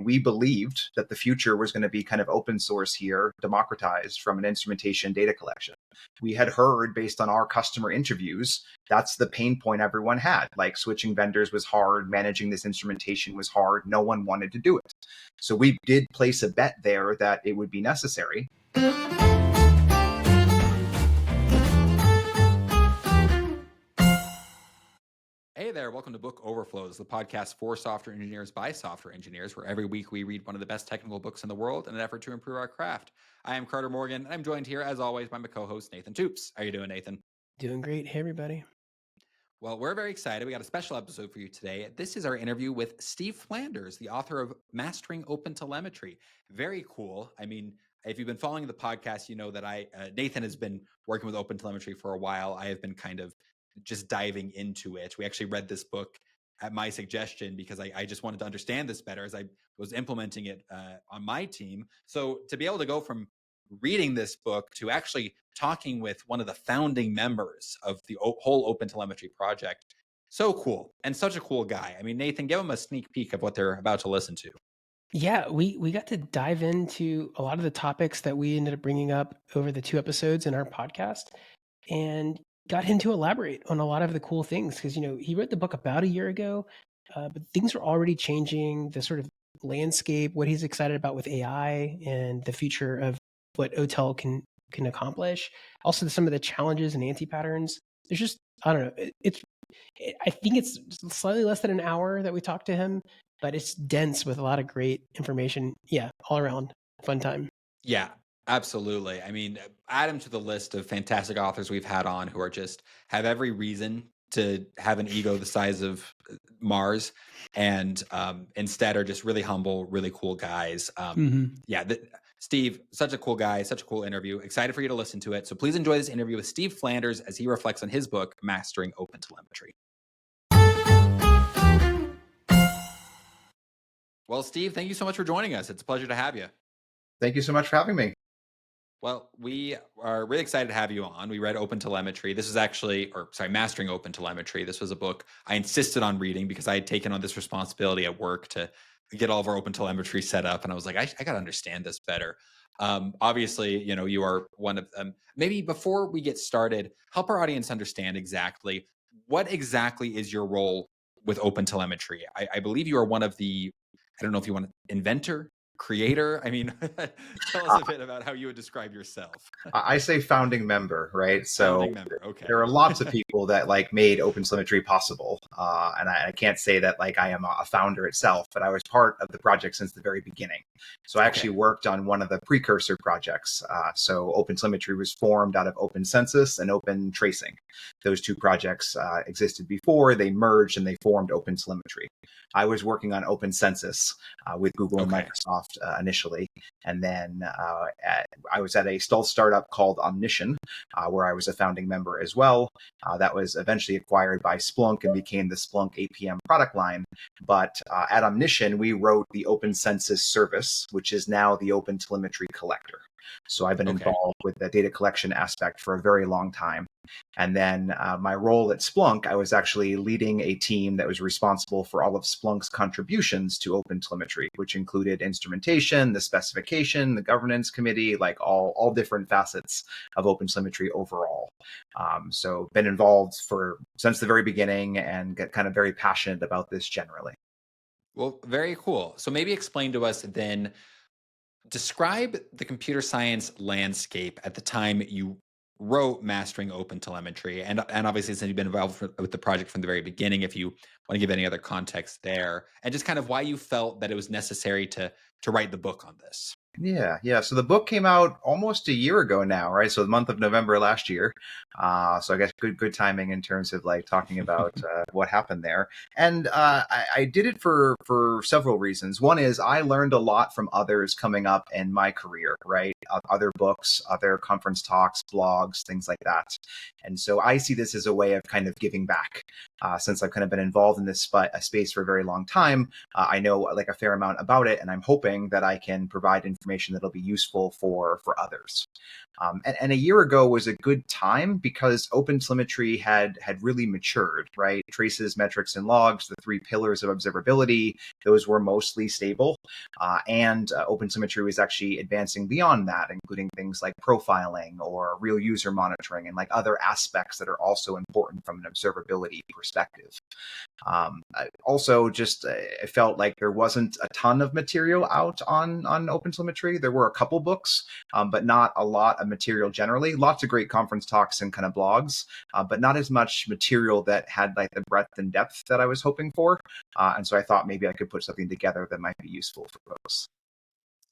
we believed that the future was going to be kind of open source here, democratized from an instrumentation data collection. We had heard based on our customer interviews, that's the pain point everyone had. Like switching vendors was hard, managing this instrumentation was hard. No one wanted to do it. So we did place a bet there that it would be necessary. Hey there, welcome to Book Overflows, the podcast for software engineers by software engineers, where every week we read one of the best technical books in the world in an effort to improve our craft. I am Carter Morgan, and I'm joined here, as always, by my co-host, Nathan Toups. How are you doing, Nathan? Doing great. Hey, everybody. Well, we're very excited. We got a special episode for you today. This is our interview with Steve Flanders, the author of Mastering OpenTelemetry. Very cool. I mean, if you've been following the podcast, you know that Nathan has been working with OpenTelemetry for a while. I have been kind of just diving into it. We actually read this book at my suggestion because I just wanted to understand this better as I was implementing it on my team. So to be able to go from reading this book to actually talking with one of the founding members of the whole OpenTelemetry project, so cool, and such a cool guy. I mean, Nathan, give them a sneak peek of what they're about to listen to. Yeah, we got to dive into a lot of the topics that we ended up bringing up over the 2 episodes in our podcast, and got him to elaborate on a lot of the cool things because, he wrote the book about a year ago, but things are already changing, the sort of landscape, what he's excited about with AI and the future of what OTel can accomplish. Also, some of the challenges and anti-patterns. There's just, I don't know, I think it's slightly less than an hour that we talked to him, but it's dense with a lot of great information. Yeah, all around fun time. Yeah. Absolutely. I mean, add him to the list of fantastic authors we've had on who are just have every reason to have an ego the size of Mars, and instead are just really humble, really cool guys. Yeah, Steve, such a cool guy, such a cool interview. Excited for you to listen to it. So please enjoy this interview with Steve Flanders as he reflects on his book, Mastering OpenTelemetry. Well, Steve, thank you so much for joining us. It's a pleasure to have you. Thank you so much for having me. Well, we are really excited to have you on. We read OpenTelemetry. This is Mastering OpenTelemetry. This was a book I insisted on reading because I had taken on this responsibility at work to get all of our OpenTelemetry set up. And I was like, I got to understand this better. Obviously, you are one of them. Maybe before we get started, help our audience understand exactly what exactly is your role with OpenTelemetry. I believe you are one of the, I don't know if you want to, inventor, creator. I mean, tell us a bit about how you would describe yourself. I say founding member, right? So founding member. Okay. There are lots of people that made OpenTelemetry possible. And I can't say that I am a founder itself, but I was part of the project since the very beginning. So I actually worked on one of the precursor projects. So OpenTelemetry was formed out of OpenCensus and OpenTracing. Those 2 projects existed before, they merged and they formed OpenTelemetry. I was working on OpenCensus with Google and Microsoft initially. And then I was at a stealth startup called Omnition, where I was a founding member as well. That was eventually acquired by Splunk and became the Splunk APM product line. But at Omnition, we wrote the OpenCensus service, which is now the OpenTelemetry collector. So I've been involved with the data collection aspect for a very long time. And then my role at Splunk, I was actually leading a team that was responsible for all of Splunk's contributions to OpenTelemetry, which included instrumentation, the specification, the governance committee, all different facets of OpenTelemetry overall. So been involved since the very beginning and get kind of very passionate about this generally. Well, very cool. So maybe explain to us then, describe the computer science landscape at the time you wrote Mastering OpenTelemetry, and obviously since you've been involved with the project from the very beginning, if you want to give any other context there, and just kind of why you felt that it was necessary to write the book on this. Yeah. So the book came out almost a year ago now, right? So the month of November last year. So I guess good timing in terms of talking about what happened there. And I did it for several reasons. One is I learned a lot from others coming up in my career, right? Other books, other conference talks, blogs, things like that. And so I see this as a way of kind of giving back since I've kind of been involved in this space for a very long time, I know like a fair amount about it, and I'm hoping that I can provide information that'll be useful for others. And a year ago was a good time because OpenTelemetry had really matured, right? Traces, metrics, and logs, the three pillars of observability, those were mostly stable. And OpenTelemetry was actually advancing beyond that, including things like profiling or real user monitoring and like other aspects that are also important from an observability perspective. I felt like there wasn't a ton of material out on OpenTelemetry. There were a couple books, but not a lot of material generally. Lots of great conference talks and kind of blogs, but not as much material that had like the breadth and depth that I was hoping for. And so I thought maybe I could put something together that might be useful for folks.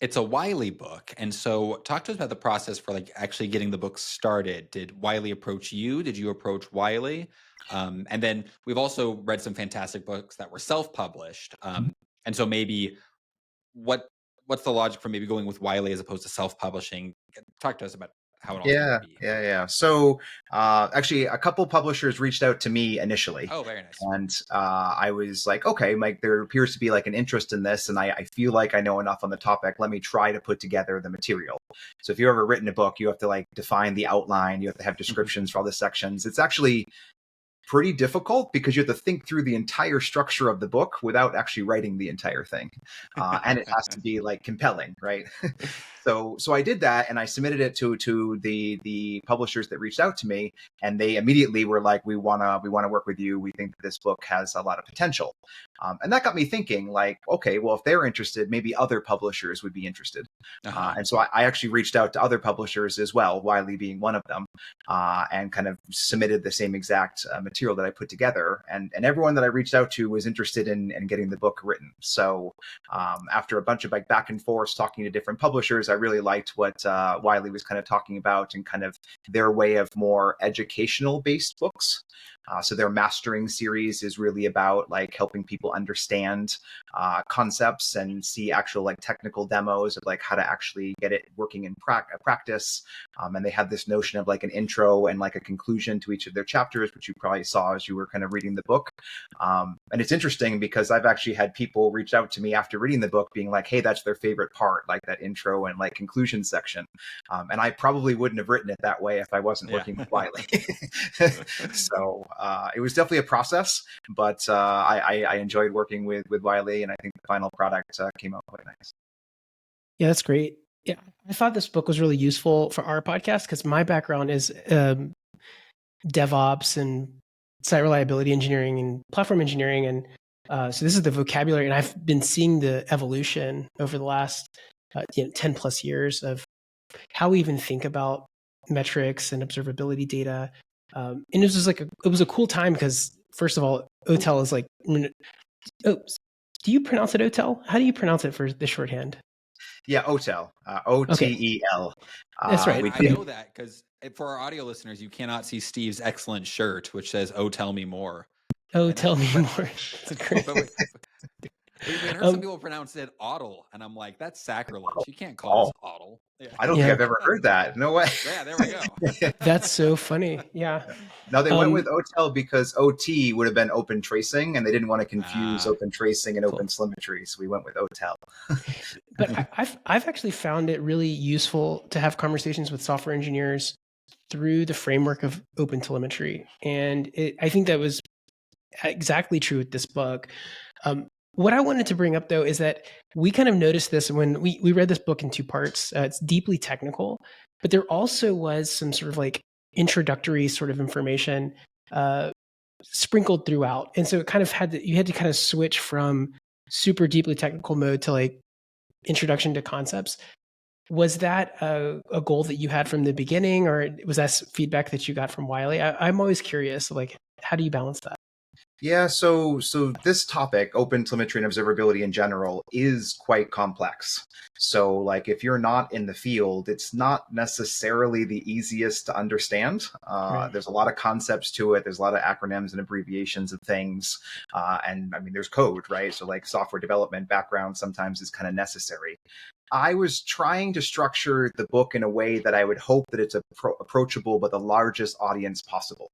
It's a Wiley book. And so talk to us about the process for like actually getting the book started. Did Wiley approach you? Did you approach Wiley? And then we've also read some fantastic books that were self-published. And so maybe what's the logic for maybe going with Wiley as opposed to self-publishing? Talk to us about how it all came to be. Yeah. So actually, a couple publishers reached out to me initially. Oh, very nice. And I was like, okay, Mike, there appears to be like an interest in this, and I feel like I know enough on the topic. Let me try to put together the material. So if you've ever written a book, you have to like define the outline. You have to have descriptions for all the sections. It's actually pretty difficult because you have to think through the entire structure of the book without actually writing the entire thing. And it has to be like compelling, right? So I did that, and I submitted it to the publishers that reached out to me, and they immediately were like, we wanna work with you. We think that this book has a lot of potential. And that got me thinking like, okay, well, if they're interested, maybe other publishers would be interested. And so I actually reached out to other publishers as well, Wiley being one of them, and kind of submitted the same exact material that I put together. And everyone that I reached out to was interested in getting the book written. So after a bunch of like back and forth talking to different publishers, I really liked what Wiley was kind of talking about and kind of their way of more educational based books. So their mastering series is really about like helping people understand concepts and see actual like technical demos of like how to actually get it working in practice. And they have this notion of like an intro and like a conclusion to each of their chapters, which you probably saw as you were kind of reading the book. And it's interesting because I've actually had people reach out to me after reading the book being like, hey, that's their favorite part, like that intro and like conclusion section. And I probably wouldn't have written it that way if I wasn't working with Wiley. So it was definitely a process, but I enjoyed working with Wiley, and I think the final product came out quite nice. Yeah, that's great. Yeah, I thought this book was really useful for our podcast because my background is DevOps and site reliability engineering and platform engineering. And so this is the vocabulary, and I've been seeing the evolution over the last 10 plus years of how we even think about metrics and observability data. And it was just like it was a cool time because first of all, OTel is like, do you pronounce it OTel? How do you pronounce it for the shorthand? Yeah, OTel, OTEL. That's right. I know that because for our audio listeners, you cannot see Steve's excellent shirt, which says, "Oh, tell me more." Oh, tell me more. That's great. But we heard some people pronounce it "audle," and I'm like, that's sacrilege. You can't call us "audle." Yeah. I don't think I've ever heard that. No way. Yeah, there we go. That's so funny. Yeah. No, they went with OTel because OT would have been open tracing, and they didn't want to confuse open tracing and OpenTelemetry, so we went with OTel. But I've actually found it really useful to have conversations with software engineers through the framework of OpenTelemetry, and I think that was exactly true with this book. What I wanted to bring up, though, is that we kind of noticed this when we read this book in two parts. It's deeply technical, but there also was some sort of like introductory sort of information sprinkled throughout. And so it kind of you had to kind of switch from super deeply technical mode to like introduction to concepts. Was that a goal that you had from the beginning, or was that feedback that you got from Wiley? I'm always curious, like, how do you balance that? Yeah, so this topic, OpenTelemetry and observability in general, is quite complex. So like if you're not in the field, it's not necessarily the easiest to understand. Right. There's a lot of concepts to it. There's a lot of acronyms and abbreviations of things. And I mean, there's code, right? So like software development background sometimes is kind of necessary. I was trying to structure the book in a way that I would hope that it's approachable by the largest audience possible.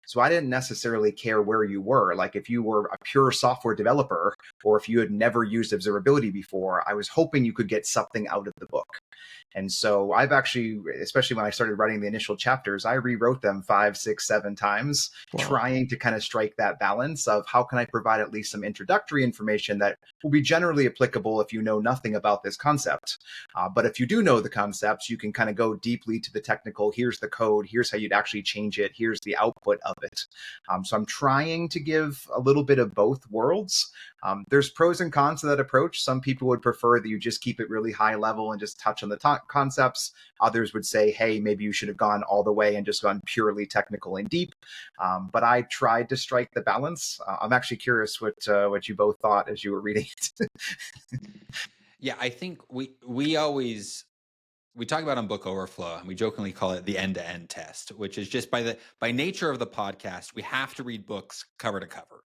So I didn't necessarily care where you were. Like if you were a pure software developer or if you had never used observability before, I was hoping you could get something out of the book. And so I've actually, especially when I started writing the initial chapters, I rewrote them 5, 6, 7 times, trying to kind of strike that balance of how can I provide at least some introductory information that will be generally applicable if you know nothing about this concept. But if you do know the concepts, you can kind of go deeply to the technical. Here's the code. Here's how you'd actually change it. Here's the output of it. So I'm trying to give a little bit of both worlds. There's pros and cons to that approach. Some people would prefer that you just keep it really high level and just touch on the concepts. Others would say, hey, maybe you should have gone all the way and just gone purely technical and deep. But I tried to strike the balance. I'm actually curious what you both thought as you were reading it. Yeah, I think we always talk about on Book Overflow, and we jokingly call it the end-to-end test, which is just by nature of the podcast, we have to read books cover to cover,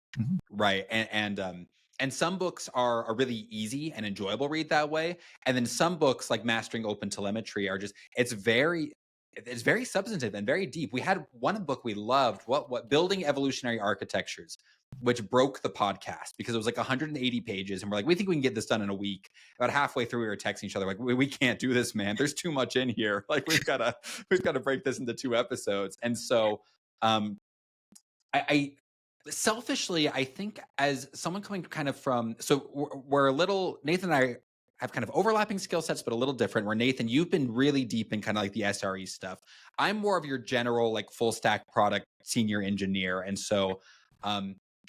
right? And some books are really easy and enjoyable read that way, and then some books like Mastering OpenTelemetry are just it's very substantive and very deep. We had one book we loved, what Building Evolutionary Architectures, which broke the podcast because it was like 180 pages, and we're like, we think we can get this done in a week. About halfway through, we were texting each other like, we can't do this, man. There's too much in here. Like we've got to break this into 2 episodes. And so, I selfishly, I think as someone coming kind of from, so we're a little, Nathan and I have kind of overlapping skill sets, but a little different. Where Nathan, you've been really deep in kind of like the SRE stuff. I'm more of your general like full stack product senior engineer, and so.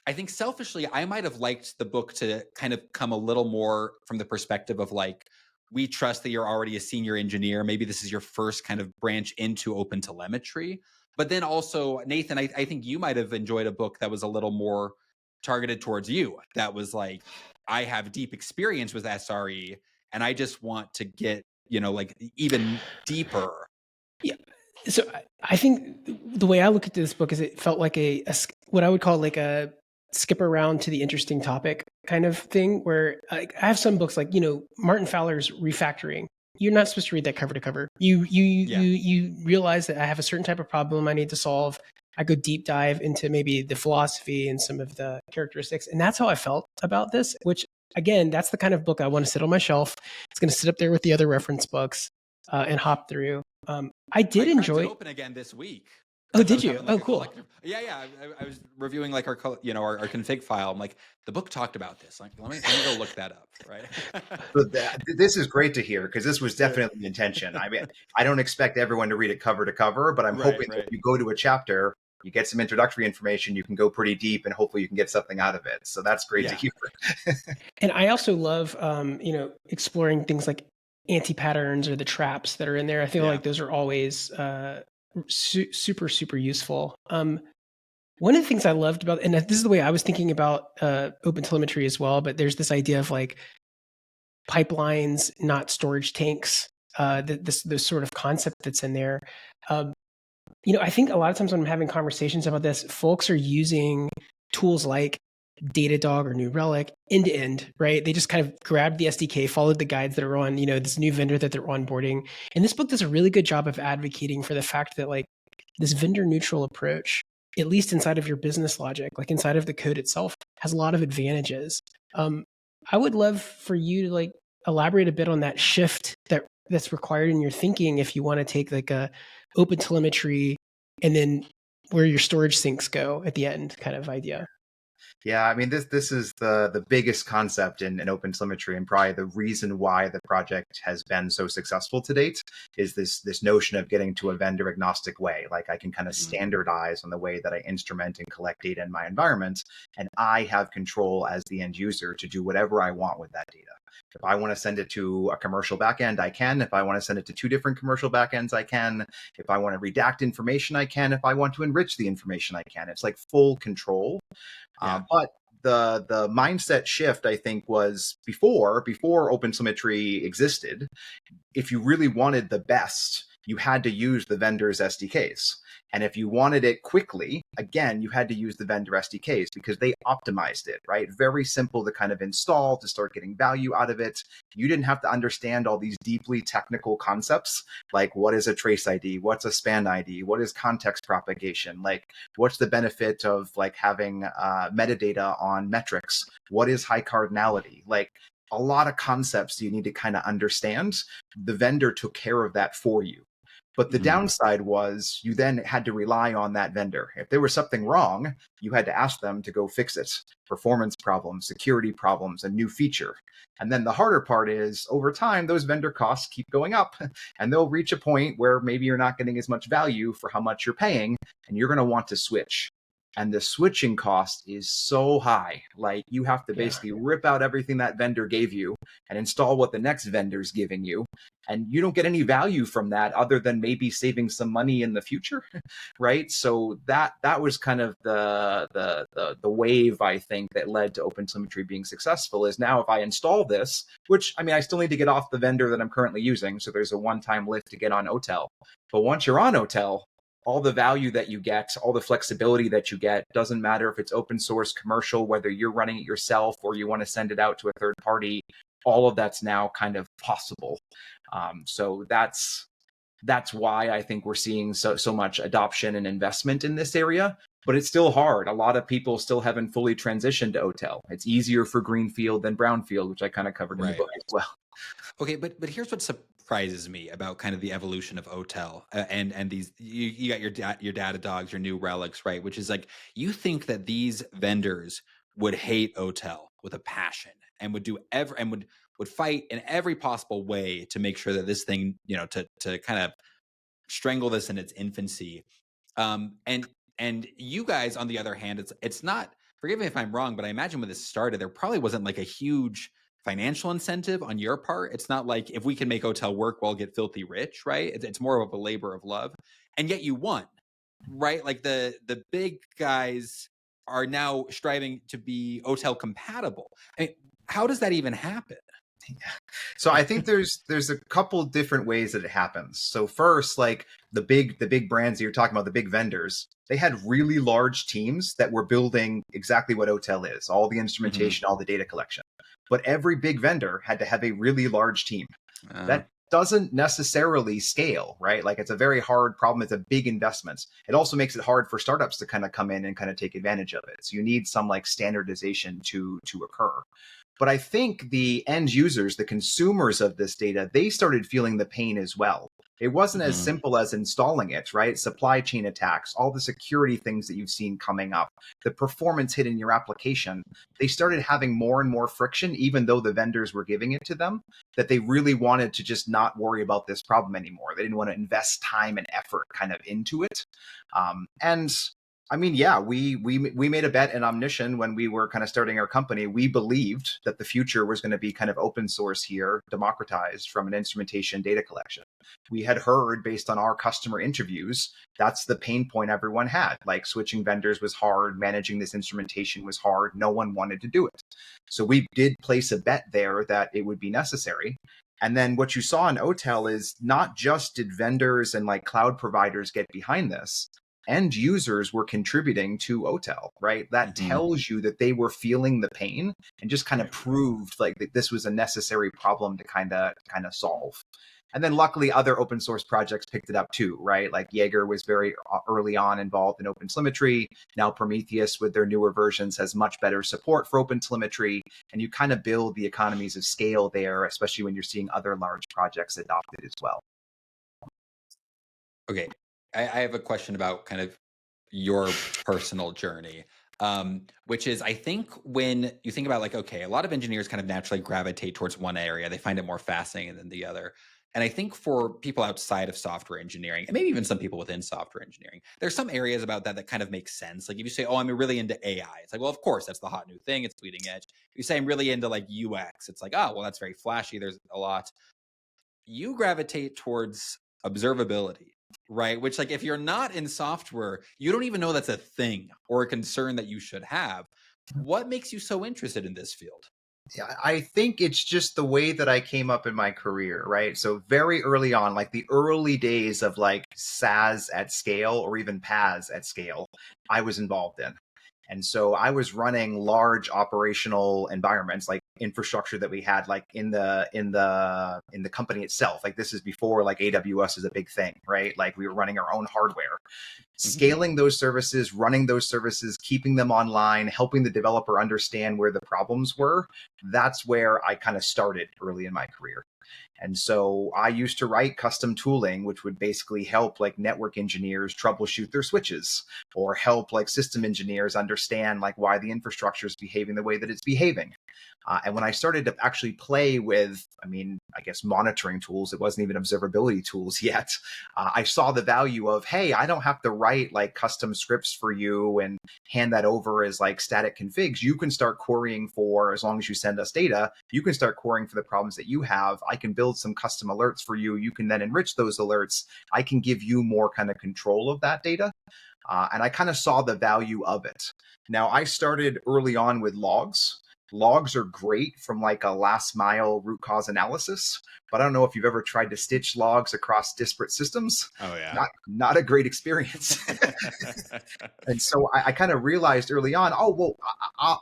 I think selfishly, I might have liked the book to kind of come a little more from the perspective of like, we trust that you're already a senior engineer. Maybe this is your first kind of branch into OpenTelemetry. But then also, Nathan, I think you might have enjoyed a book that was a little more targeted towards you. That was like, I have deep experience with SRE, and I just want to get, like even deeper. Yeah. So I think the way I look at this book is it felt like what I would call like a skip around to the interesting topic kind of thing, where I have some books like, Martin Fowler's Refactoring. You're not supposed to read that cover to cover. You realize that I have a certain type of problem I need to solve. I go deep dive into maybe the philosophy and some of the characteristics. And that's how I felt about this, which again, that's the kind of book I want to sit on my shelf. It's going to sit up there with the other reference books and hop through. I did enjoy it open again this week. Oh, did you? Oh, cool. Yeah. I was reviewing like our config file. I'm like, the book talked about this. Like, let me go look that up. Right. So this is great to hear because this was definitely the intention. I mean, I don't expect everyone to read it cover to cover, but I'm hoping that if you go to a chapter, you get some introductory information, you can go pretty deep, and hopefully you can get something out of it. So that's great to hear. And I also love, exploring things like anti-patterns or the traps that are in there. I feel like those are always super, super useful. One of the things I loved about, and this is the way I was thinking about OpenTelemetry as well, but there's this idea of like pipelines, not storage tanks, this sort of concept that's in there. I think a lot of times when I'm having conversations about this, folks are using tools like Datadog or New Relic end to end, right? They just kind of grabbed the SDK, followed the guides that are on, this new vendor that they're onboarding. And this book does a really good job of advocating for the fact that like this vendor neutral approach, at least inside of your business logic, like inside of the code itself, has a lot of advantages. I would love for you to like elaborate a bit on that shift that's required in your thinking if you want to take like a OpenTelemetry and then where your storage sinks go at the end kind of idea. Yeah, I mean, this is the biggest concept in OpenTelemetry, and probably the reason why the project has been so successful to date is this notion of getting to a vendor agnostic way. Like I can kind of standardize on the way that I instrument and collect data in my environment, and I have control as the end user to do whatever I want with that data. If I want to send it to a commercial backend, I can. If I want to send it to 2 different commercial backends, I can. If I want to redact information, I can. If I want to enrich the information, I can. It's like full control. But the mindset shift, I think, was before OpenTelemetry existed. If you really wanted the best, you had to use the vendor's SDKs. And if you wanted it quickly, again, you had to use the vendor SDKs because they optimized it, right? Very simple to kind of install, to start getting value out of it. You didn't have to understand all these deeply technical concepts, like what is a trace ID? What's a span ID? What is context propagation? Like, what's the benefit of like having metadata on metrics? What is high cardinality? Like, a lot of concepts you need to kind of understand. The vendor took care of that for you. But the downside was you then had to rely on that vendor. If there was something wrong, you had to ask them to go fix it. Performance problems, security problems, a new feature. And then the harder part is over time, those vendor costs keep going up and they'll reach a point where maybe you're not getting as much value for how much you're paying and you're going to want to switch. And the switching cost is so high. Like you have to basically rip out everything that vendor gave you and install what the next vendor's giving you. And you don't get any value from that other than maybe saving some money in the future, right? So that was kind of the wave, I think, that led to OpenTelemetry being successful is now if I install this, which I mean, I still need to get off the vendor that I'm currently using. So there's a one-time lift to get on OTel. But once you're on OTel, all the value that you get, all the flexibility that you get, doesn't matter if it's open source, commercial, whether you're running it yourself or you want to send it out to a third party, all of that's now kind of possible. So that's why I think we're seeing so much adoption and investment in this area, but it's still hard. A lot of people still haven't fully transitioned to OTel. It's easier for greenfield than brownfield, which I kind of covered in the book as well. Okay, but here's what surprises me about kind of the evolution of OTel and these you got your data dogs, your new relics, right? Which is like you think that these vendors would hate OTel with a passion and would do would fight in every possible way to make sure that this thing, you know, to kind of strangle this in its infancy. And you guys, on the other hand, it's not. Forgive me if I'm wrong, but I imagine when this started, there probably wasn't like a huge financial incentive on your part. It's not like if we can make OTel work, we'll get filthy rich, right? It's more of a labor of love, and yet you won, right? Like the big guys are now striving to be OTel compatible. I mean, how does that even happen? So I think there's a couple different ways that it happens. So first, like the big brands that you're talking about, the big vendors, they had really large teams that were building exactly what OTel is, all the instrumentation, all the data collection. But every big vendor had to have a really large team. That doesn't necessarily scale, right? Like it's a very hard problem. It's a big investment. It also makes it hard for startups to kind of come in and kind of take advantage of it. So you need some like standardization to occur. But I think the end users, the consumers of this data, they started feeling the pain as well. It wasn't as simple as installing it, right? Supply chain attacks, all the security things that you've seen coming up, the performance hit in your application. They started having more and more friction, even though the vendors were giving it to them, that they really wanted to just not worry about this problem anymore. They didn't want to invest time and effort kind of into it. And I mean, yeah, we made a bet in Omnition when we were kind of starting our company. We believed that the future was going to be kind of open source here, democratized from an instrumentation data collection. We had heard based on our customer interviews, that's the pain point everyone had. Like switching vendors was hard, managing this instrumentation was hard. No one wanted to do it. So we did place a bet there that it would be necessary. And then what you saw in OTel is not just did vendors and like cloud providers get behind this, end users were contributing to OTel, right? That tells you that they were feeling the pain and just kind of proved like that this was a necessary problem to kind of solve. And then luckily other open source projects picked it up too, right? Like Jaeger was very early on involved in OpenTelemetry. Now Prometheus with their newer versions has much better support for OpenTelemetry. And you kind of build the economies of scale there, especially when you're seeing other large projects adopt it as well. Okay. I have a question about kind of your personal journey, which is I think when you think about like, okay, a lot of engineers kind of naturally gravitate towards one area. They find it more fascinating than the other. And I think for people outside of software engineering, and maybe even some people within software engineering, there's some areas about that kind of make sense. Like if you say, oh, I'm really into AI, it's like, well, of course, that's the hot new thing. It's bleeding edge. If you say I'm really into like UX, it's like, oh, well, that's very flashy. There's a lot. You gravitate towards observability, right? Which like if you're not in software, you don't even know that's a thing or a concern that you should have. What makes you so interested in this field? Yeah, I think it's just the way that I came up in my career, right? So very early on, like the early days of like SaaS at scale or even PaaS at scale, I was involved in. And so I was running large operational environments, like infrastructure that we had like in the company itself. Like this is before like AWS is a big thing, right? Like we were running our own hardware, scaling those services, running those services, keeping them online, helping the developer understand where the problems were. That's where I kind of started early in my career. And so I used to write custom tooling, which would basically help like network engineers troubleshoot their switches or help like system engineers understand like why the infrastructure is behaving the way that it's behaving. And when I started to actually play with, I mean, I guess monitoring tools, it wasn't even observability tools yet. I saw the value of, hey, I don't have to write like custom scripts for you and hand that over as like static configs. You can start querying for, as long as you send us data, you can start querying for the problems that you have. I can build some custom alerts for you. You can then enrich those alerts. I can give you more kind of control of that data. And I kind of saw the value of it. Now, I started early on with logs. Logs are great from like a last mile root cause analysis, but I don't know if you've ever tried to stitch logs across disparate systems. Oh yeah. Not a great experience. And so I kind of realized early on, oh, well,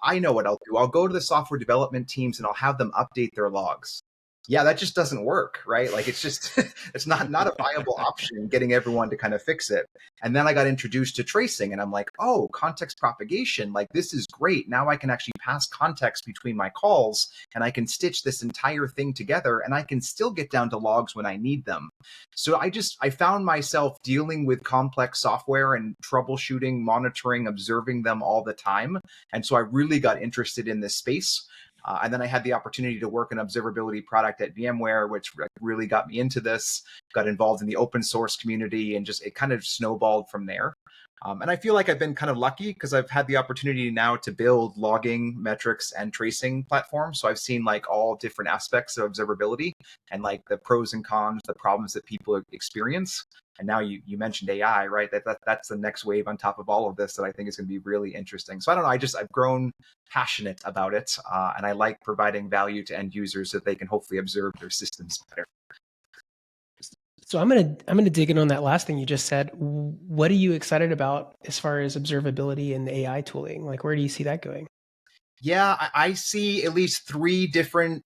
I know what I'll do. I'll go to the software development teams and I'll have them update their logs. Yeah, that just doesn't work, right? Like it's just, it's not a viable option getting everyone to kind of fix it. And then I got introduced to tracing and I'm like, oh, context propagation, like this is great. Now I can actually pass context between my calls and I can stitch this entire thing together and I can still get down to logs when I need them. So I found myself dealing with complex software and troubleshooting, monitoring, observing them all the time. And so I really got interested in this space. And then I had the opportunity to work an observability product at VMware, which really got me into this, got involved in the open source community, and just it kind of snowballed from there. And I feel like I've been kind of lucky because I've had the opportunity now to build logging, metrics, and tracing platforms. So I've seen like all different aspects of observability and like the pros and cons, the problems that people experience. And now you mentioned AI, right? That's the next wave on top of all of this that I think is going to be really interesting. So I don't know. I've grown passionate about it, and I like providing value to end users so that they can hopefully observe their systems better. So I'm gonna dig in on that last thing you just said. What are you excited about as far as observability and AI tooling? Like, where do you see that going? Yeah, I see at least three different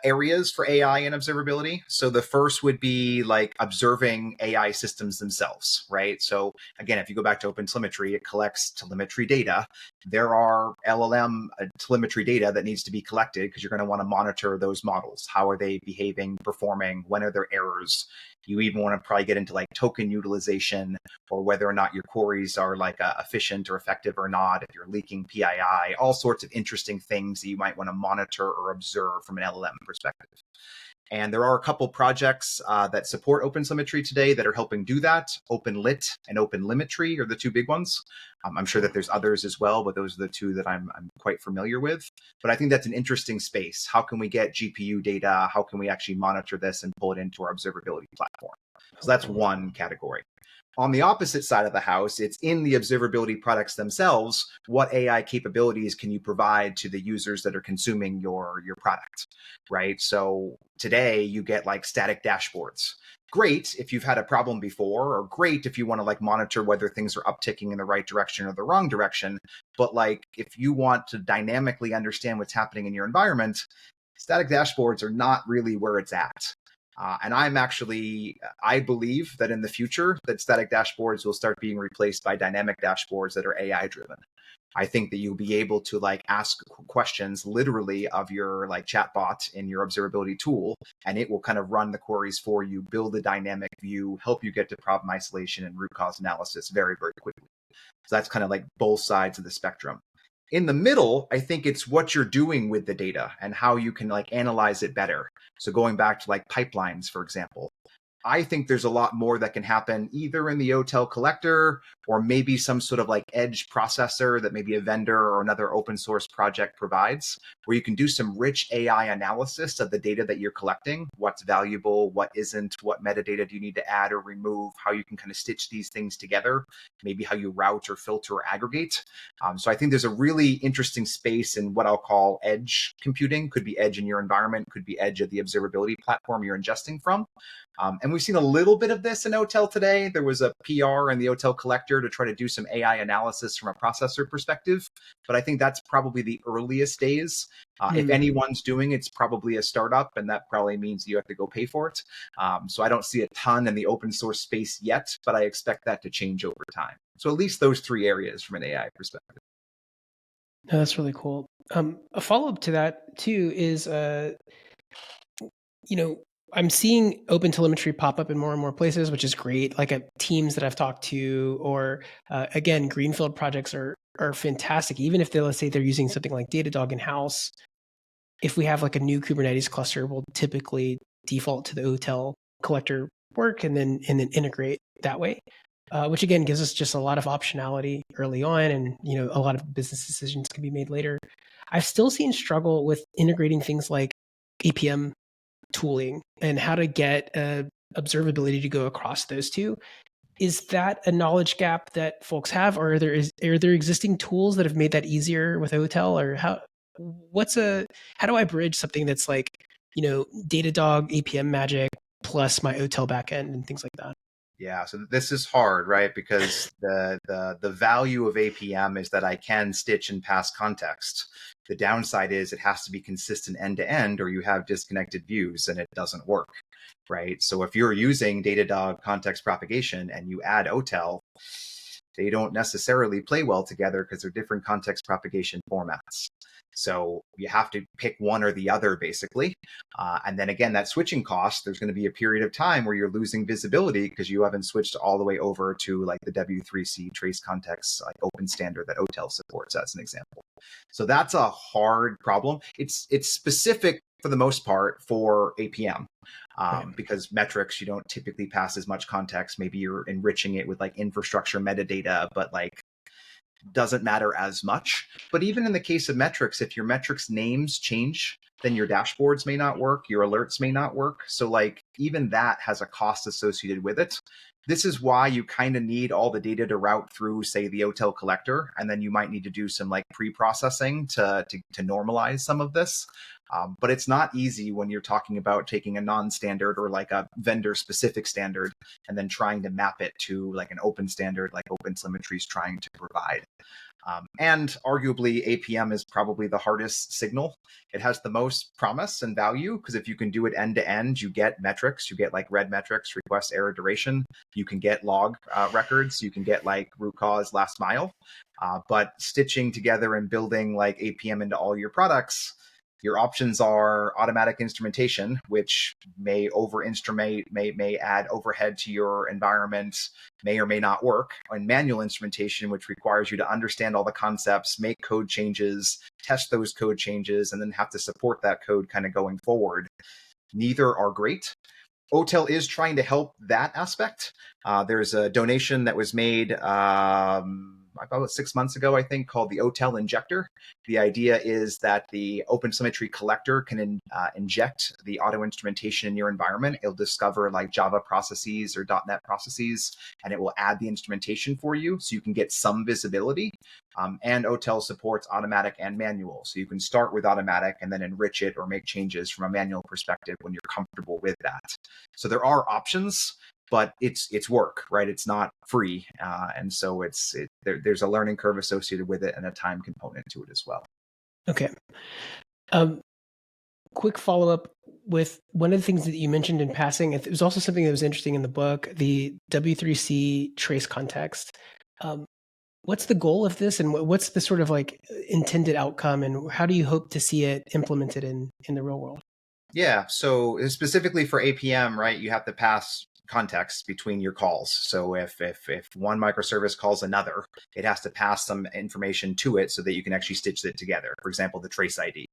areas for AI and observability. So the first would be like observing AI systems themselves, right? So again, if you go back to OpenTelemetry, it collects telemetry data. There are LLM telemetry data that needs to be collected because you're going to want to monitor those models. How are they behaving, performing? When are there errors? You even want to probably get into like token utilization or whether or not your queries are like efficient or effective or not, if you're leaking PII, all sorts of interesting things that you might want to monitor or observe from an LLM perspective. And there are a couple projects that support OpenTelemetry today that are helping do that. OpenLit and OpenLimetry are the two big ones. I'm sure that there's others as well, but those are the two that I'm quite familiar with. But I think that's an interesting space. How can we get GPU data? How can we actually monitor this and pull it into our observability platform? So that's one category. On the opposite side of the house, it's in the observability products themselves. What AI capabilities can you provide to the users that are consuming your product, right? So today you get like static dashboards. Great if you've had a problem before, or great if you want to like monitor whether things are upticking in the right direction or the wrong direction. But like if you want to dynamically understand what's happening in your environment, static dashboards are not really where it's at. And I believe that in the future that static dashboards will start being replaced by dynamic dashboards that are AI driven. I think that you'll be able to like ask questions literally of your like chatbot in your observability tool, and it will kind of run the queries for you, build a dynamic view, help you get to problem isolation and root cause analysis very, very quickly. So that's kind of like both sides of the spectrum. In the middle, I think it's what you're doing with the data and how you can like analyze it better. So going back to like pipelines, for example, I think there's a lot more that can happen either in the OTel collector or maybe some sort of like edge processor that maybe a vendor or another open source project provides, where you can do some rich AI analysis of the data that you're collecting, what's valuable, what isn't, what metadata do you need to add or remove, how you can kind of stitch these things together, maybe how you route or filter or aggregate. So I think there's a really interesting space in what I'll call edge computing. Could be edge in your environment, could be edge of the observability platform you're ingesting from. And we've seen a little bit of this in OTel today. There was a PR in the OTel collector to try to do some AI analysis from a processor perspective. But I think that's probably the earliest days. If anyone's doing it, it's probably a startup, and that probably means you have to go pay for it. So I don't see a ton in the open source space yet, but I expect that to change over time. So at least those three areas from an AI perspective. No, that's really cool. A follow-up to that too is, I'm seeing OpenTelemetry pop up in more and more places, which is great. Like at teams that I've talked to, or again, greenfield projects are fantastic. Even if let's say they're using something like Datadog in house, if we have like a new Kubernetes cluster, we'll typically default to the OTel collector work and then integrate that way. Which again gives us just a lot of optionality early on, and a lot of business decisions can be made later. I've still seen struggle with integrating things like APM tooling and how to get observability to go across those two. Is that a knowledge gap that folks have, or are there existing tools that have made that easier with OTel, or how do I bridge something that's like, Datadog APM magic plus my OTel backend and things like that? Yeah, so this is hard, right? Because the value of APM is that I can stitch and pass context. The downside is it has to be consistent end to end, or you have disconnected views and it doesn't work, right? So if you're using Datadog context propagation and you add OTel, they don't necessarily play well together because they're different context propagation formats. So you have to pick one or the other, basically. And then again, that switching cost, there's going to be a period of time where you're losing visibility because you haven't switched all the way over to like the W3C trace context, like open standard that OTel supports, as an example. So that's a hard problem. It's specific for the most part for APM. Because metrics, you don't typically pass as much context. Maybe you're enriching it with like infrastructure metadata, but like doesn't matter as much. But even in the case of metrics, if your metrics names change, then your dashboards may not work, your alerts may not work. So like even that has a cost associated with it. This is why you kind of need all the data to route through, say, the OTel collector, and then you might need to do some like pre-processing to normalize some of this. But it's not easy when you're talking about taking a non-standard or like a vendor-specific standard and then trying to map it to like an open standard like OpenTelemetry is trying to provide. And arguably, APM is probably the hardest signal. It has the most promise and value because if you can do it end to end, you get metrics. You get like red metrics, request error duration. You can get log records. You can get like root cause, last mile. But stitching together and building like APM into all your products, your options are automatic instrumentation, which may over-instrument, may add overhead to your environment, may or may not work, and manual instrumentation, which requires you to understand all the concepts, make code changes, test those code changes, and then have to support that code kind of going forward. Neither are great. OTel is trying to help that aspect. There's a donation that was made about 6 months ago, I think, called the OTel Injector. The idea is that the OpenTelemetry collector can inject the auto instrumentation in your environment. It'll discover like Java processes or .NET processes, and it will add the instrumentation for you so you can get some visibility. And OTel supports automatic and manual. So you can start with automatic and then enrich it or make changes from a manual perspective when you're comfortable with that. So there are options, but it's work, right? It's not free. And so there's a learning curve associated with it and a time component to it as well. Okay. Quick follow-up with one of the things that you mentioned in passing. It was also something that was interesting in the book, the W3C trace context. What's the goal of this, and what's the sort of like intended outcome, and how do you hope to see it implemented in the real world? Yeah, so specifically for APM, right, you have to pass context between your calls. So if one microservice calls another, it has to pass some information to it so that you can actually stitch it together. For example, the trace ID.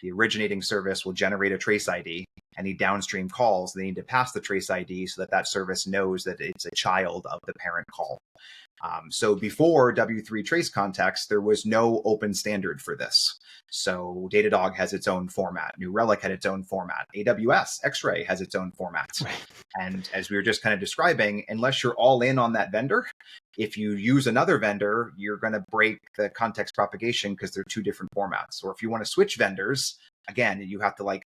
the originating service will generate a trace ID. Any downstream calls, they need to pass the trace ID so that that service knows that it's a child of the parent call. So before W3 trace context, there was no open standard for this. So Datadog has its own format. New Relic had its own format. AWS X-Ray has its own format. And as we were just kind of describing, unless you're all in on that vendor, if you use another vendor, you're going to break the context propagation because they're two different formats. Or if you want to switch vendors, again, you have to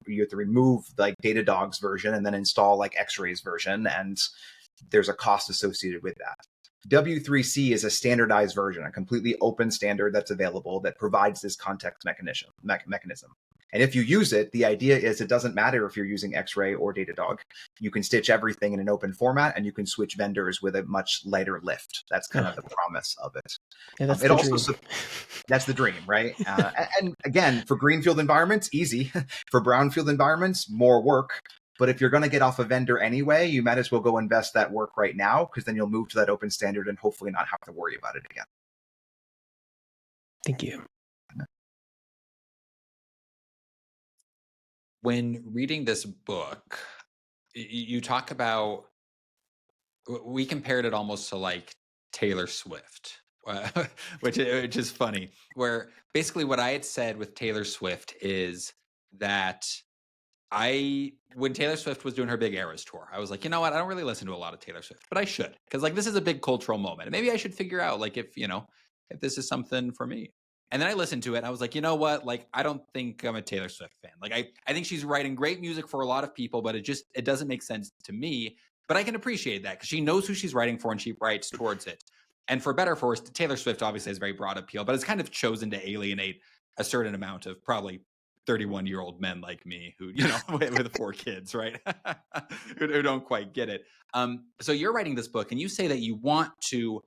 you have to remove like Datadog's version and then install like X-Ray's version, and there's a cost associated with that. W3C is a standardized version, a completely open standard that's available that provides this context mechanism. And if you use it, the idea is it doesn't matter if you're using X-Ray or Datadog. You can stitch everything in an open format, and you can switch vendors with a much lighter lift. That's kind of the promise of it. Yeah, that's it the also dream. That's the dream, right? And again, for greenfield environments, easy. For brownfield environments, more work. But if you're going to get off a vendor anyway, you might as well go invest that work right now, because then you'll move to that open standard and hopefully not have to worry about it again. Thank you. When reading this book, you talk about, we compared it almost to like Taylor Swift, which is funny, where basically what I had said with Taylor Swift is that when Taylor Swift was doing her big Eras tour, I was like, you know what? I don't really listen to a lot of Taylor Swift, but I should, because like this is a big cultural moment. And maybe I should figure out like if this is something for me. And then I listened to it and I was like, you know what? Like, I don't think I'm a Taylor Swift fan. Like, I think she's writing great music for a lot of people, but it doesn't make sense to me. But I can appreciate that because she knows who she's writing for and she writes towards it. And for better or for worse, Taylor Swift obviously has very broad appeal, but it's kind of chosen to alienate a certain amount of probably 31-year-old men like me who, with 4 kids, right? who don't quite get it. So you're writing this book and you say that you want to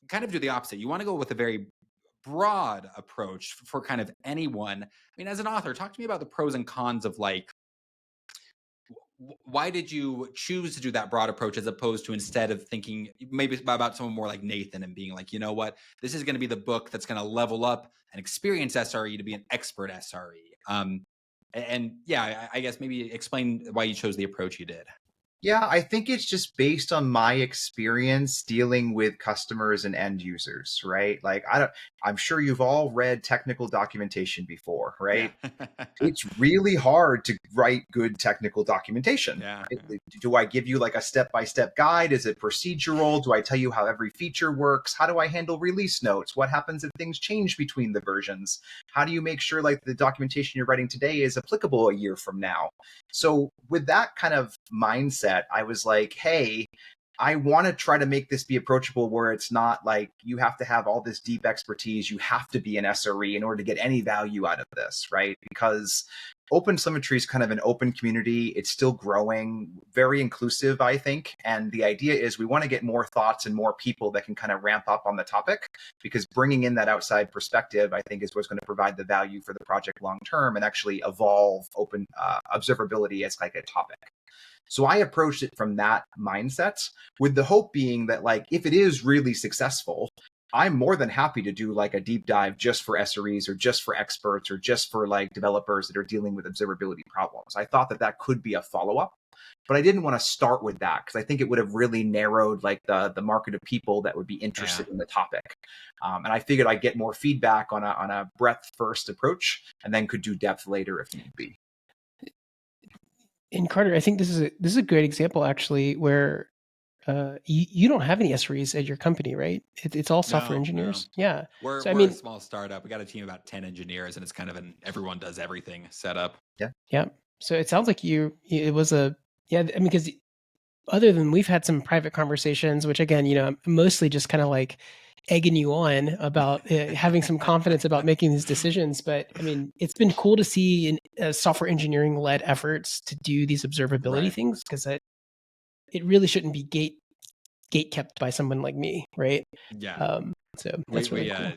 kind of do the opposite. You want to go with a very broad approach for kind of anyone. I mean, as an author, talk to me about the pros and cons of like, why did you choose to do that broad approach as opposed to instead of thinking maybe about someone more like Nathan and being like, you know what, this is going to be the book that's going to level up an experienced SRE to be an expert SRE. And yeah, I guess maybe explain why you chose the approach you did. Yeah, I think it's just based on my experience dealing with customers and end users, right? Like I'm sure you've all read technical documentation before, right? Yeah. It's really hard to write good technical documentation. Yeah. Do I give you like a step-by-step guide? Is it procedural? Do I tell you how every feature works? How do I handle release notes? What happens if things change between the versions? How do you make sure like the documentation you're writing today is applicable a year from now? So with that kind of mindset, I was like, hey, I want to try to make this be approachable where it's not like you have to have all this deep expertise. You have to be an SRE in order to get any value out of this, right? Because OpenTelemetry is kind of an open community. It's still growing, very inclusive, I think. And the idea is we want to get more thoughts and more people that can kind of ramp up on the topic, because bringing in that outside perspective, I think, is what's going to provide the value for the project long term and actually evolve open observability as like a topic. So I approached it from that mindset, with the hope being that like, if it is really successful, I'm more than happy to do like a deep dive just for SREs or just for experts or just for like developers that are dealing with observability problems. I thought that could be a follow-up, but I didn't want to start with that because I think it would have really narrowed like the market of people that would be interested in the topic. And I figured I'd get more feedback on a breadth first approach and then could do depth later if need be. And Carter, I think this is a great example actually, where you don't have any SREs at your company, right? It's all software engineers. No. Yeah. We're a small startup. We got a team of about 10 engineers, and it's kind of an everyone does everything setup. Yeah. Yeah. So it sounds like it was I mean, because other than we've had some private conversations, which again, I'm mostly just kind of like egging you on about having some confidence about making these decisions. But I mean, it's been cool to see software engineering led efforts to do these observability things, because it really shouldn't be gate kept by someone like me, right? Yeah. So that's really cool.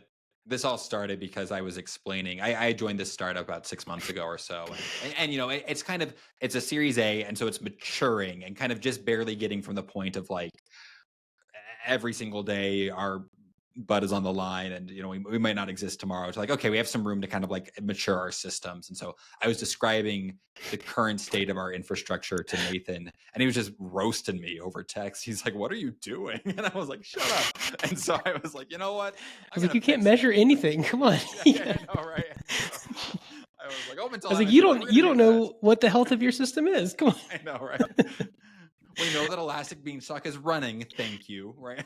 This all started because I was explaining, I joined this startup about 6 months ago or so. And it's a Series A. And so it's maturing and kind of just barely getting from the point of like every single day our Bud is on the line, and we might not exist tomorrow. It's like, okay, we have some room to kind of like mature our systems. And so I was describing the current state of our infrastructure to Nathan, and he was just roasting me over text. He's like, "What are you doing?" And I was like, "Shut up." And so I was like, you know what? I was like, you can't measure anything. Come on. Yeah, I know, right? So I was like, "OpenTelemetry." I was like, you don't know what the health of your system is. Come on. I know, right? We know that Elastic Beanstalk is running. Thank you, right?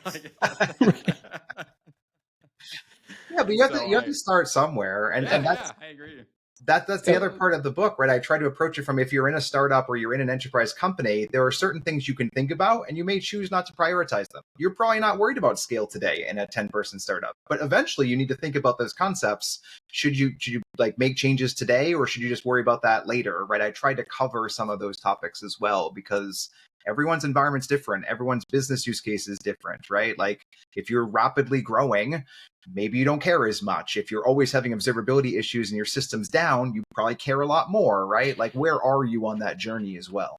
Yeah, but you have to start somewhere, and that's I agree. That's the other part of the book, right? I try to approach it from, if you're in a startup or you're in an enterprise company, there are certain things you can think about and you may choose not to prioritize them. You're probably not worried about scale today in a 10-person startup, but eventually you need to think about those concepts. Should you like make changes today, or should you just worry about that later, right? I tried to cover some of those topics as well, because everyone's environment's different. Everyone's business use case is different, right? Like if you're rapidly growing, maybe you don't care as much. If you're always having observability issues and your system's down, you probably care a lot more, right? Like, where are you on that journey as well?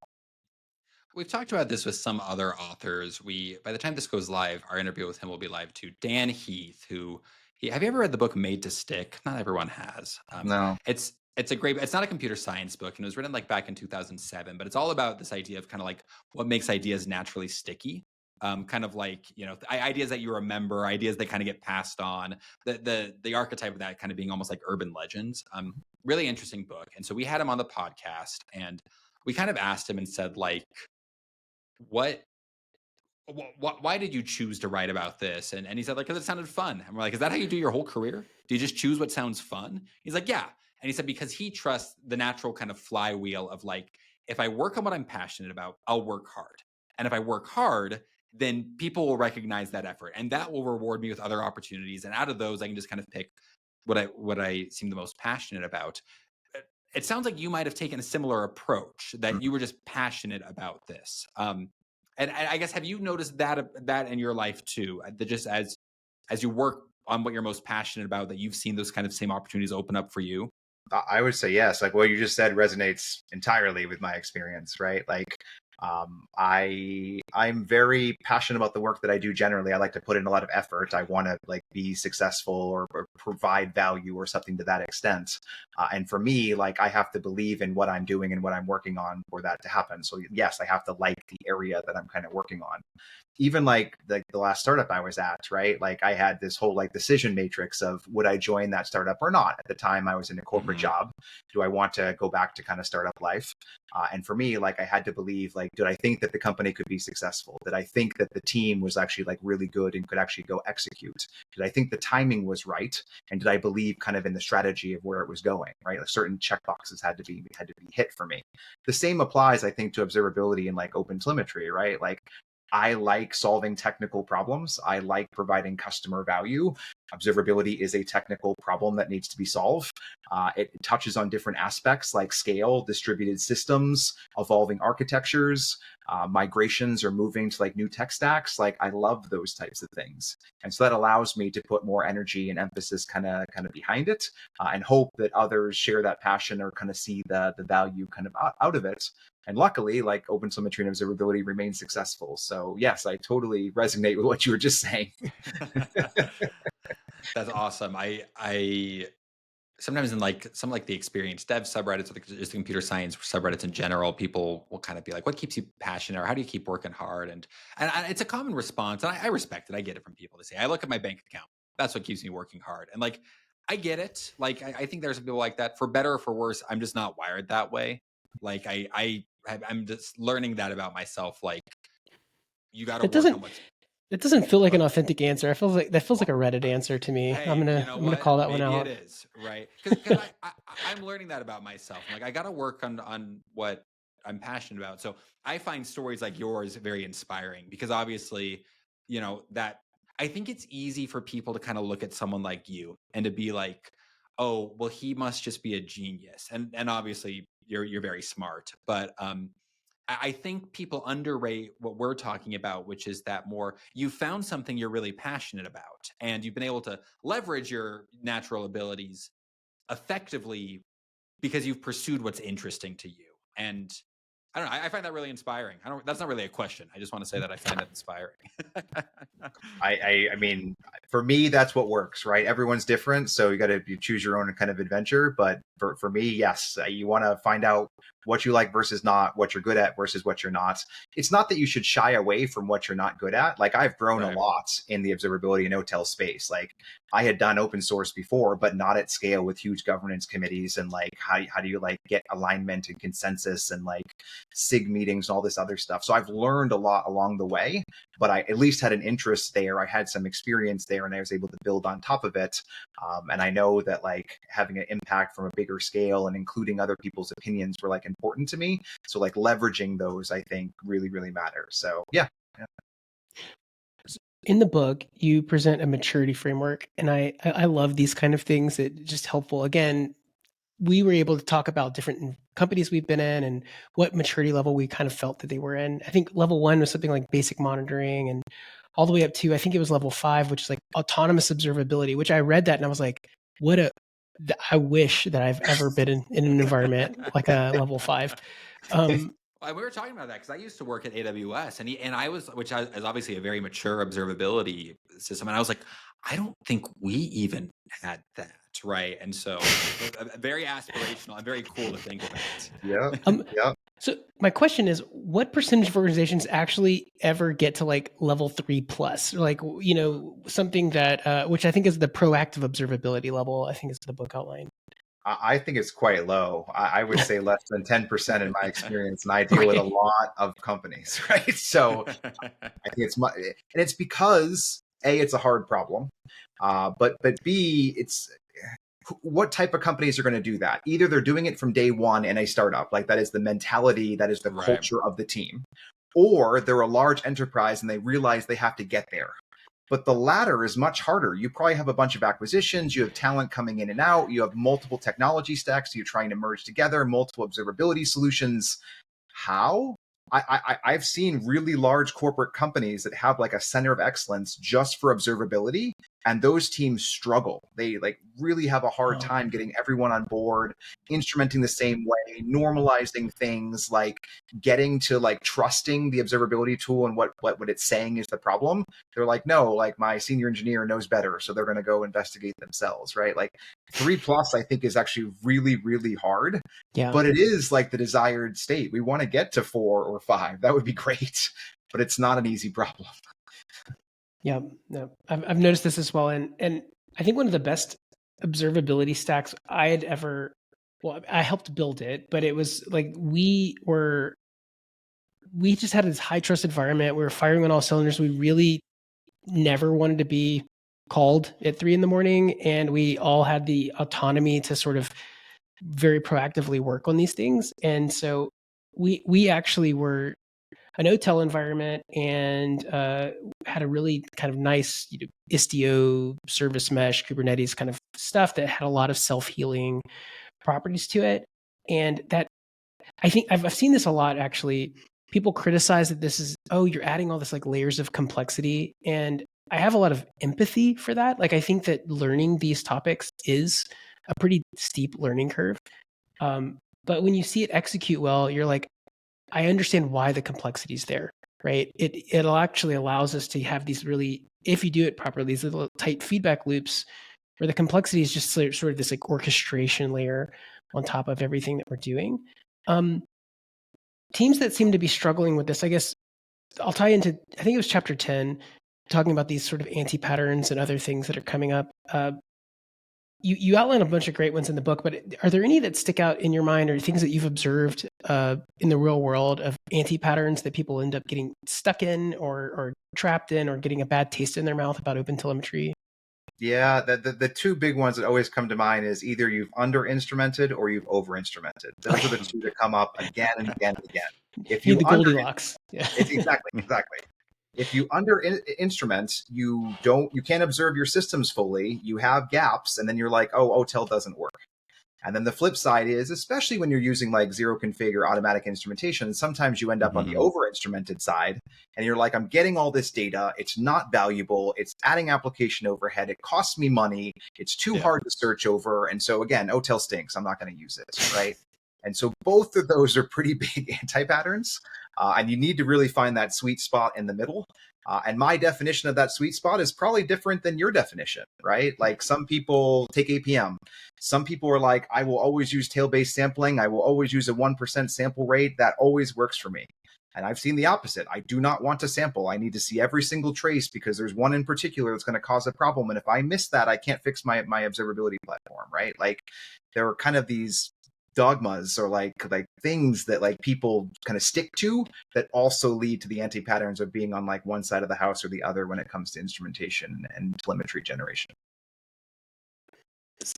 We've talked about this with some other authors. By the time this goes live, our interview with him will be live too. Dan Heath, have you ever read the book Made to Stick? Not everyone has. No. It's not a computer science book, and it was written like back in 2007, but it's all about this idea of kind of like what makes ideas naturally sticky. Kind of like, ideas that you remember, ideas that kind of get passed on, the archetype of that kind of being almost like urban legends. Really interesting book. And so we had him on the podcast, and we kind of asked him and said, like, why did you choose to write about this? And he said, like, because it sounded fun. And we're like, is that how you do your whole career? Do you just choose what sounds fun? He's like, yeah. And he said, because he trusts the natural kind of flywheel of like, if I work on what I'm passionate about, I'll work hard. And if I work hard, then people will recognize that effort, and that will reward me with other opportunities. And out of those, I can just kind of pick what I seem the most passionate about. It sounds like you might have taken a similar approach, that you were just passionate about this. And I guess, have you noticed that in your life too? That just as you work on what you're most passionate about, that you've seen those kind of same opportunities open up for you? I would say yes. Like what you just said resonates entirely with my experience, right? Like I'm very passionate about the work that I do generally. I like to put in a lot of effort. I want to like be successful or provide value or something to that extent. And for me, like I have to believe in what I'm doing and what I'm working on for that to happen. So yes, I have to like the area that I'm kind of working on. Even like the last startup I was at, right? Like I had this whole like decision matrix of, would I join that startup or not? At the time I was in a corporate job. Do I want to go back to kind of startup life? And for me, like I had to believe, like, did I think that the company could be successful? Did I think that the team was actually like really good and could actually go execute? Did I think the timing was right? And did I believe kind of in the strategy of where it was going, right? Like certain checkboxes had to be hit for me. The same applies, I think, to observability and like OpenTelemetry, right? Like I like solving technical problems. I like providing customer value. Observability is a technical problem that needs to be solved. It touches on different aspects like scale, distributed systems, evolving architectures, migrations or moving to like new tech stacks. Like I love those types of things. And so that allows me to put more energy and emphasis kind of behind it, and hope that others share that passion or kind of see the value kind of out of it. And luckily, like OpenTelemetry and observability remain successful. So yes, I totally resonate with what you were just saying. That's awesome. I sometimes in like some like the experienced dev subreddits or just the computer science subreddits in general, people will kind of be like, what keeps you passionate, or how do you keep working hard? And it's a common response. And I respect it. I get it from people. They say, I look at my bank account. That's what keeps me working hard. And like, I get it. Like, I think there's some people like that. For better or for worse, I'm just not wired that way. Like I'm just learning that about myself. Like, you got to work on what's. It doesn't feel like an authentic answer. I feel like that feels like a Reddit answer to me. Hey, I'm gonna call that Maybe one out. it is, right? Because I'm learning that about myself. Like I got to work on what I'm passionate about. So I find stories like yours very inspiring, because obviously, that I think it's easy for people to kind of look at someone like you and to be like, oh, well, he must just be a genius. And obviously you're very smart, but I think people underrate what we're talking about, which is that you found something you're really passionate about, and you've been able to leverage your natural abilities effectively because you've pursued what's interesting to you. And I don't know. I find that really inspiring. That's not really a question. I just want to say that I find that inspiring. I mean, for me, that's what works, right? Everyone's different, so you choose your own kind of adventure. But for me, yes, you want to find out what you like versus not, what you're good at versus what you're not. It's not that you should shy away from what you're not good at. Like I've grown a lot in the observability and OTel space. Like I had done open source before, but not at scale with huge governance committees and like how do you like get alignment and consensus and like SIG meetings and all this other stuff. So I've learned a lot along the way, but I at least had an interest there. I had some experience there and I was able to build on top of it. And I know that like having an impact from a bigger scale and including other people's opinions were like important to me. So like leveraging those, I think really, really matters. So yeah. In the book, you present a maturity framework, and I love these kind of things. It's just helpful. Again, we were able to talk about different companies we've been in and what maturity level we kind of felt that they were in. I think level 1 was something like basic monitoring, and all the way up to, I think it was level 5, which is like autonomous observability, which I read that and I was like, I wish that I've ever been in an environment like a level 5. We were talking about that because I used to work at AWS and I was, which is obviously a very mature observability system. And I was like, I don't think we even had that. Right. And so very aspirational and very cool to think about. Yeah. So my question is, what percentage of organizations actually ever get to like level 3 plus? Like, you know, something that, which I think is the proactive observability level, I think is the book outline. I think it's quite low. I would say less than 10% in my experience, and I deal with a lot of companies, right? So I think and it's because A, it's a hard problem, but B, it's what type of companies are going to do that? Either they're doing it from day one in a startup, like that is the mentality, that is the culture of the team, or they're a large enterprise and they realize they have to get there. But the latter is much harder. You probably have a bunch of acquisitions. You have talent coming in and out. You have multiple technology stacks you're trying to merge together, multiple observability solutions. How? I've seen really large corporate companies that have like a center of excellence just for observability, and those teams struggle. They like really have a hard time getting everyone on board, instrumenting the same way, normalizing things, like getting to like trusting the observability tool and what it's saying is the problem. They're like, no, like my senior engineer knows better, so they're going to go investigate themselves, right? Like 3+ I think is actually really, really hard. Yeah. But it is like the desired state. We want to get to 4 or 5. That would be great, but it's not an easy problem. Yeah, no, I've noticed this as well, and I think one of the best observability stacks I had ever. Well, I helped build it, but it was like we just had this high trust environment. We were firing on all cylinders. We really never wanted to be called at 3 a.m, and we all had the autonomy to sort of very proactively work on these things. And so we actually were an OTel environment and had a really kind of nice Istio service mesh Kubernetes kind of stuff that had a lot of self-healing properties to it. And that, I think I've seen this a lot actually. People criticize that this is, you're adding all this like layers of complexity. And I have a lot of empathy for that. Like I think that learning these topics is a pretty steep learning curve. But when you see it execute well, you're like, I understand why the complexity is there, right? It'll actually allows us to have these really, if you do it properly, these little tight feedback loops where the complexity is just sort of this like orchestration layer on top of everything that we're doing. Teams that seem to be struggling with this, I guess I'll tie into, I think it was chapter 10, talking about these sort of anti-patterns and other things that are coming up. You outline a bunch of great ones in the book, but are there any that stick out in your mind or things that you've observed in the real world of anti-patterns that people end up getting stuck in or trapped in or getting a bad taste in their mouth about OpenTelemetry? Yeah, the two big ones that always come to mind is either you've under-instrumented or you've over-instrumented. Those are the two that come up again and again and again. If you the Goldilocks. Yeah. Exactly. If you under-instrument, you can't observe your systems fully. You have gaps, and then you're like, OTel doesn't work. And then the flip side is, especially when you're using like zero config or automatic instrumentation, sometimes you end up on the over-instrumented side, and you're like, I'm getting all this data. It's not valuable. It's adding application overhead. It costs me money. It's too hard to search over. And so again, OTel stinks. I'm not going to use it, right? And so both of those are pretty big anti-patterns. And you need to really find that sweet spot in the middle. And my definition of that sweet spot is probably different than your definition, right? Like some people take APM. Some people are like, I will always use tail-based sampling. I will always use a 1% sample rate. That always works for me. And I've seen the opposite. I do not want to sample. I need to see every single trace because there's one in particular that's going to cause a problem. And if I miss that, I can't fix my observability platform, right? Like there are kind of these dogmas or like things that like people kind of stick to that also lead to the anti-patterns of being on like one side of the house or the other when it comes to instrumentation and telemetry generation.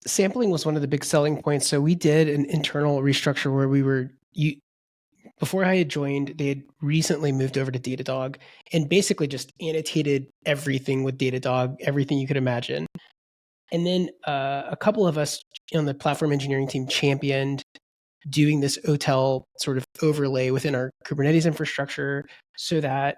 Sampling was one of the big selling points. So we did an internal restructure where before I had joined, they had recently moved over to Datadog and basically just annotated everything with Datadog, everything you could imagine. And then a couple of us on the platform engineering team championed doing this OTel sort of overlay within our Kubernetes infrastructure so that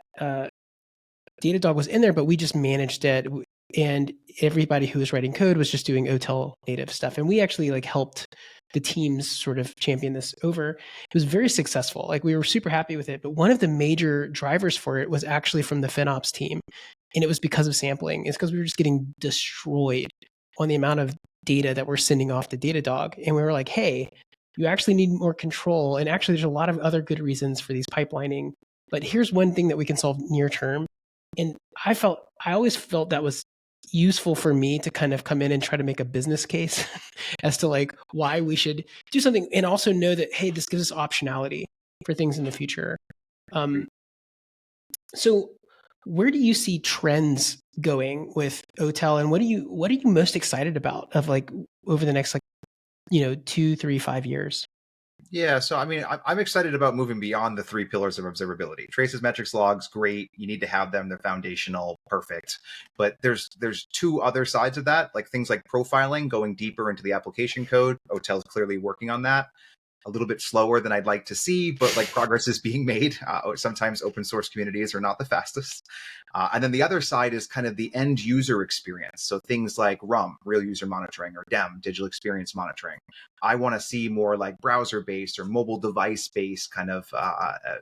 Datadog was in there, but we just managed it. And everybody who was writing code was just doing OTel native stuff. And we actually like helped the teams sort of champion this over. It was very successful. Like we were super happy with it. But one of the major drivers for it was actually from the FinOps team. And it was because of sampling. It's because we were just getting destroyed on the amount of data that we're sending off to Datadog. And we were like, hey, you actually need more control. And actually, there's a lot of other good reasons for these pipelining. But here's one thing that we can solve near term. And I always felt that was useful for me to kind of come in and try to make a business case as to like why we should do something and also know that, hey, this gives us optionality for things in the future. So where do you see trends going with OTel and what are you most excited about of like over the next like, 2, 3, 5 years? Yeah, so I mean, I'm excited about moving beyond the three pillars of observability. Traces, metrics, logs, great. You need to have them; they're foundational, perfect. But there's two other sides of that, like things like profiling, going deeper into the application code. OTel is clearly working on that. A little bit slower than I'd like to see, but like progress is being made. Sometimes open source communities are not the fastest. And then the other side is kind of the end user experience. So things like RUM, real user monitoring, or DEM, digital experience monitoring. I want to see more like browser-based or mobile device-based kind of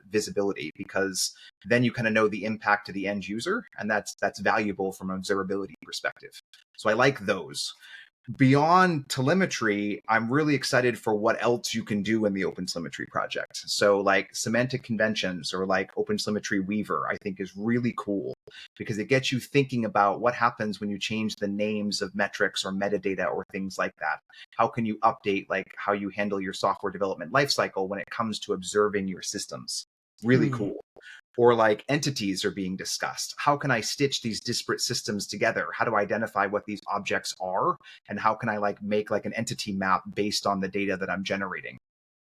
visibility, because then you kind of know the impact to the end user, and that's valuable from an observability perspective. So I like those. Beyond telemetry, I'm really excited for what else you can do in the OpenTelemetry project. So like semantic conventions or like OpenTelemetry Weaver, I think is really cool because it gets you thinking about what happens when you change the names of metrics or metadata or things like that. How can you update like how you handle your software development lifecycle when it comes to observing your systems? Really cool. Or like entities are being discussed. How can I stitch these disparate systems together? How do I identify what these objects are? And how can I like make like an entity map based on the data that I'm generating?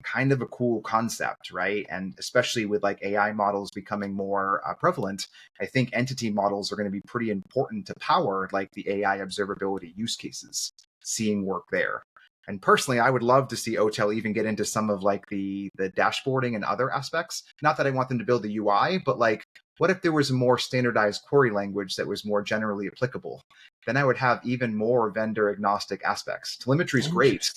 Kind of a cool concept, right? And especially with like AI models becoming more prevalent, I think entity models are going to be pretty important to power like the AI observability use cases, seeing work there. And personally, I would love to see OTel even get into some of like the dashboarding and other aspects. Not that I want them to build the UI, but like, what if there was a more standardized query language that was more generally applicable? Then I would have even more vendor agnostic aspects. Telemetry is great,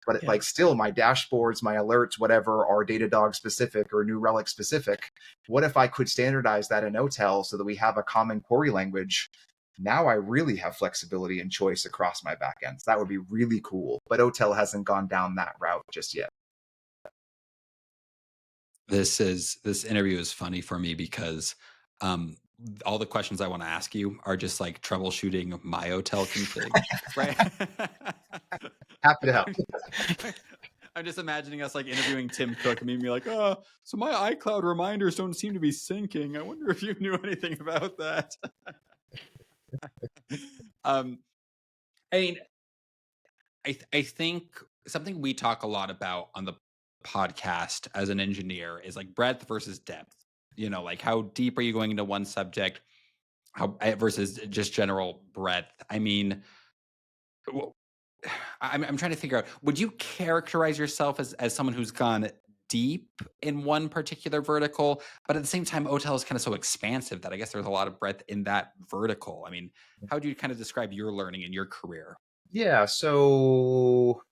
but like still my dashboards, my alerts, whatever are Datadog specific or New Relic specific. What if I could standardize that in OTel so that we have a common query language? Now I really have flexibility and choice across my backends. That would be really cool. But OTel hasn't gone down that route just yet. This interview is funny for me because all the questions I want to ask you are just like troubleshooting my OTel config, right? Happy to help. I'm just imagining us like interviewing Tim Cook and me like, oh, so my iCloud reminders don't seem to be syncing. I wonder if you knew anything about that. I mean, I think something we talk a lot about on the podcast as an engineer is like breadth versus depth. Like how deep are you going into one subject, how versus just general breadth. I mean, I'm trying to figure out, would you characterize yourself as someone who's gone deep in one particular vertical, but at the same time, OTel is kind of so expansive that I guess there's a lot of breadth in that vertical. I mean, how do you kind of describe your learning in your career? Yeah, so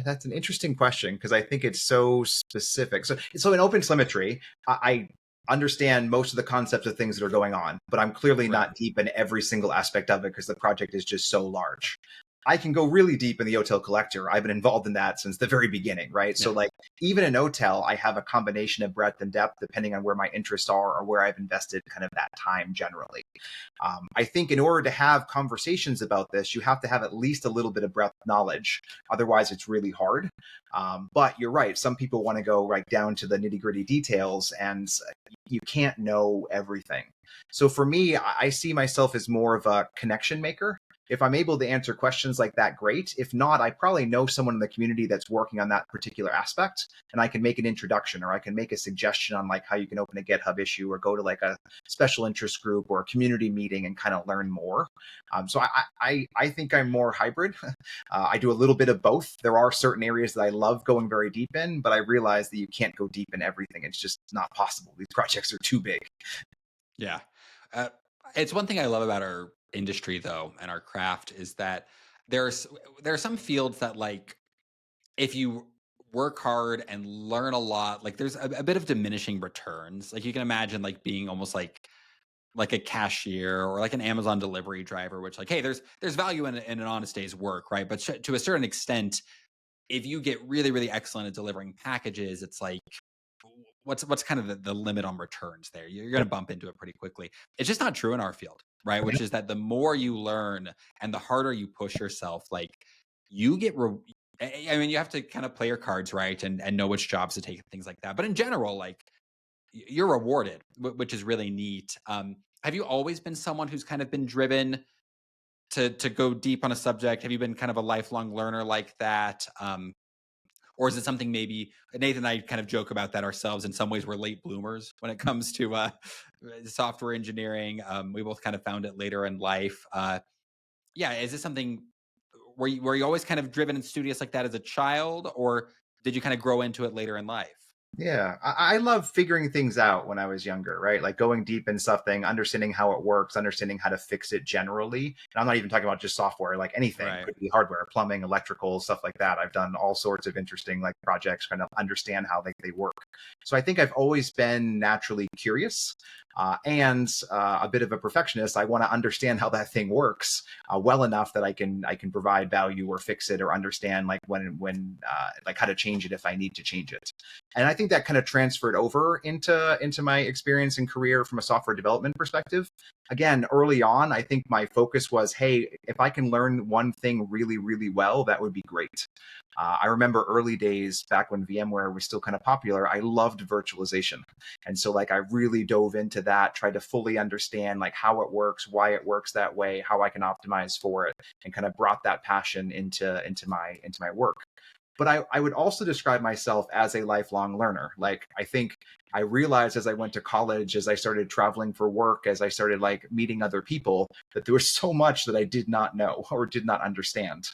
That's an interesting question because I think it's so specific. So in OpenTelemetry, I understand most of the concepts of things that are going on, but I'm clearly Right. not deep in every single aspect of it because the project is just so large. I can go really deep in the OTel collector. I've been involved in that since the very beginning, right? So Yeah. like even in OTel, I have a combination of breadth and depth depending on where my interests are or where I've invested kind of that time generally. I think in order to have conversations about this, you have to have at least a little bit of breadth knowledge. Otherwise, it's really hard. But you're right. Some people want to go right down to the nitty gritty details, and you can't know everything. So for me, I see myself as more of a connection maker. If I'm able to answer questions like that, great. If not, I probably know someone in the community that's working on that particular aspect, and I can make an introduction or I can make a suggestion on like how you can open a GitHub issue or go to like a special interest group or a community meeting and kind of learn more. So I think I'm more hybrid. I do a little bit of both. There are certain areas that I love going very deep in, but I realize that you can't go deep in everything. It's just not possible. These projects are too big. Yeah. Uh, it's one thing I love about our industry though, and our craft is that there's there are some fields that like if you work hard and learn a lot, like there's a bit of diminishing returns. Like you can imagine like being almost like a cashier or like an Amazon delivery driver, which like, hey, there's value in an honest day's work, right? But to a certain extent, if you get really, really excellent at delivering packages, it's like what's kind of the limit on returns there? You're going to bump into it pretty quickly. It's just not true in our field, right? Which is that the more you learn and the harder you push yourself, like you get I mean, you have to kind of play your cards right and know which jobs to take and things like that. But in general, like you're rewarded, which is really neat. Have you always been someone who's kind of been driven to go deep on a subject? Have you been kind of a lifelong learner like that? Or is it something maybe Nathan and I kind of joke about that ourselves? In some ways, we're late bloomers when it comes to software engineering. We both kind of found it later in life. Yeah, is this something were you always kind of driven and studious like that as a child, or did you kind of grow into it later in life? Yeah, I love figuring things out when I was younger, right? Like going deep in something, understanding how it works, understanding how to fix it generally. And I'm not even talking about just software, like anything, Right. could be hardware, plumbing, electrical, stuff like that. I've done all sorts of interesting like projects, kind of understand how they work. So I think I've always been naturally curious and a bit of a perfectionist. I want to understand how that thing works well enough that I can provide value or fix it or understand like when like how to change it if I need to change it. And I think that kind of transferred over into my experience and career from a software development perspective. Again, early on, I think my focus was, hey, if I can learn one thing really, really well, that would be great. I remember early days back when VMware was still kind of popular. I loved virtualization, and so like I really dove into that, tried to fully understand like how it works, why it works that way, how I can optimize for it, and kind of brought that passion into my work. But I would also describe myself as a lifelong learner. Like I think I realized as I went to college, as I started traveling for work, as I started like meeting other people, that there was so much that I did not know or did not understand.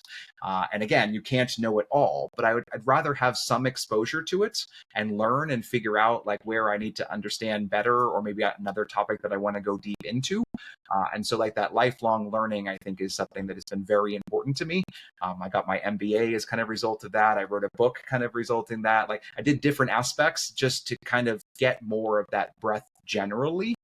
And again, you can't know it all, but I'd rather have some exposure to it and learn and figure out like where I need to understand better, or maybe another topic that I want to go deep into. And so like that lifelong learning, I think is something that has been very important to me. I got my MBA as kind of result of that. I wrote a book kind of result in that. Like I did different aspects just to kind of get more of that breadth generally.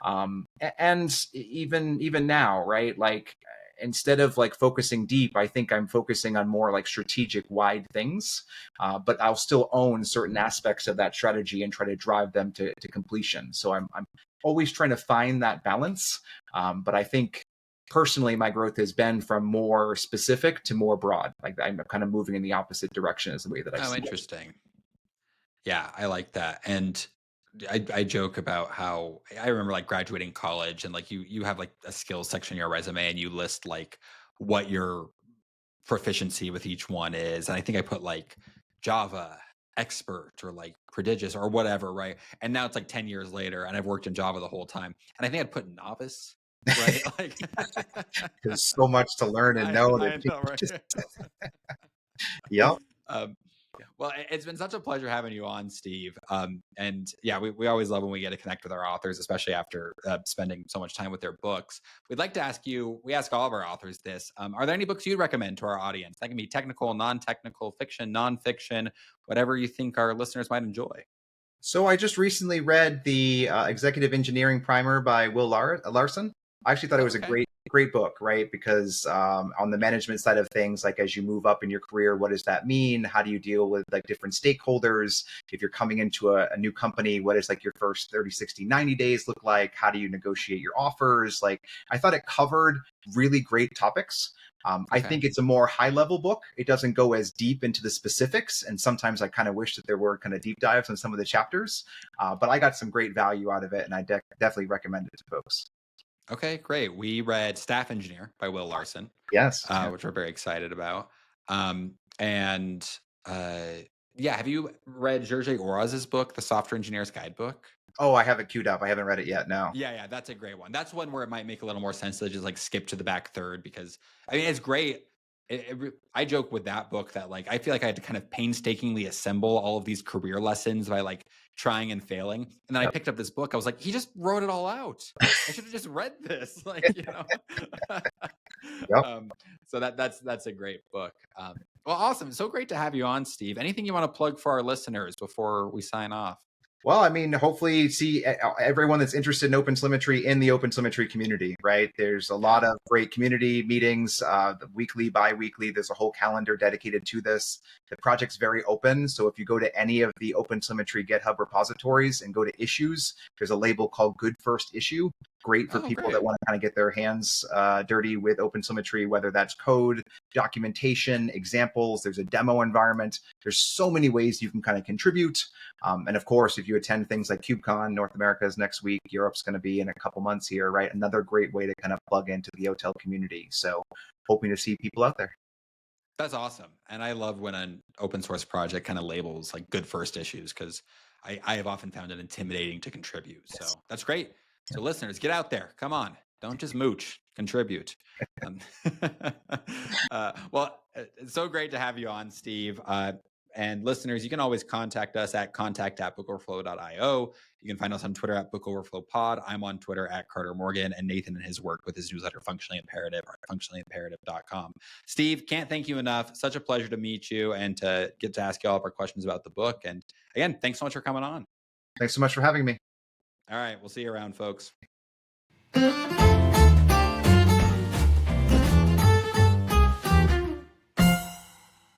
And even now, right? Like instead of like focusing deep, I think I'm focusing on more like strategic wide things. But I'll still own certain aspects of that strategy and try to drive them to completion. So I'm always trying to find that balance. But I think personally, my growth has been from more specific to more broad. Like I'm kind of moving in the opposite direction is the way that I Oh, see it. interesting. Yeah, I like that. And I joke about how I remember like graduating college and like you have like a skills section in your resume and you list like what your proficiency with each one is. And I think I put like Java expert or like prodigious or whatever, right? And now it's like 10 years later and I've worked in Java the whole time. And I think I'd put novice, right? Like There's so much to learn and know that I know, right? yep. Well, it's been such a pleasure having you on, Steve. And yeah, we always love when we get to connect with our authors, especially after spending so much time with their books. We'd like to ask you, we ask all of our authors this, are there any books you'd recommend to our audience? That can be technical, non-technical, fiction, non-fiction, whatever you think our listeners might enjoy. So I just recently read the Executive Engineering Primer by Will Larson. I actually thought it was a great book, right? Because on the management side of things, like as you move up in your career, what does that mean? How do you deal with like different stakeholders? If you're coming into a new company, what is like your first 30, 60, 90 days look like? How do you negotiate your offers? Like I thought it covered really great topics. I think it's a more high level book. It doesn't go as deep into the specifics. And sometimes I kind of wish that there were kind of deep dives on some of the chapters. But I got some great value out of it. And I definitely recommend it to folks. Okay, great. We read Staff Engineer by Will Larson. Yes. Which we're very excited about. Yeah, have you read Georges Oraz's book, The Software Engineer's Guidebook? Oh, I have it queued up. I haven't read it yet. No. Yeah, that's a great one. That's one where it might make a little more sense to just like skip to the back third, because I mean, it's great. I joke with that book that like I feel like I had to kind of painstakingly assemble all of these career lessons by like trying and failing, and then I picked up this book. I was like, he just wrote it all out. I should have just read this, like, you know. So that's a great book. Well, awesome. So great to have you on, Steve. Anything you want to plug for our listeners before we sign off? Well, I mean, hopefully see everyone that's interested in OpenTelemetry in the OpenTelemetry community, right? There's a lot of great community meetings, weekly, bi-weekly. There's a whole calendar dedicated to this. The project's very open. So if you go to any of the OpenTelemetry GitHub repositories and go to issues, there's a label called Good First Issue. Great for people that want to kind of get their hands dirty with OpenTelemetry, whether that's code, documentation, examples. There's a demo environment. There's so many ways you can kind of contribute. And of course, if you attend things like KubeCon, North America is next week, Europe's going to be in a couple months here, right? Another great way to kind of plug into the OTel community. So hoping to see people out there. That's awesome. And I love when an open source project kind of labels like good first issues, because I have often found it intimidating to contribute. So that's great. So listeners, get out there. Come on. Don't just mooch, contribute. Well, it's so great to have you on, Steve. And listeners, you can always contact us at contact@bookoverflow.io. You can find us on Twitter at BookOverflowPod. I'm on Twitter at Carter Morgan, and Nathan and his work with his newsletter, Functionally Imperative, or functionallyimperative.com. Steve, can't thank you enough. Such a pleasure to meet you and to get to ask you all of our questions about the book. And again, thanks so much for coming on. Thanks so much for having me. All right. We'll see you around, folks.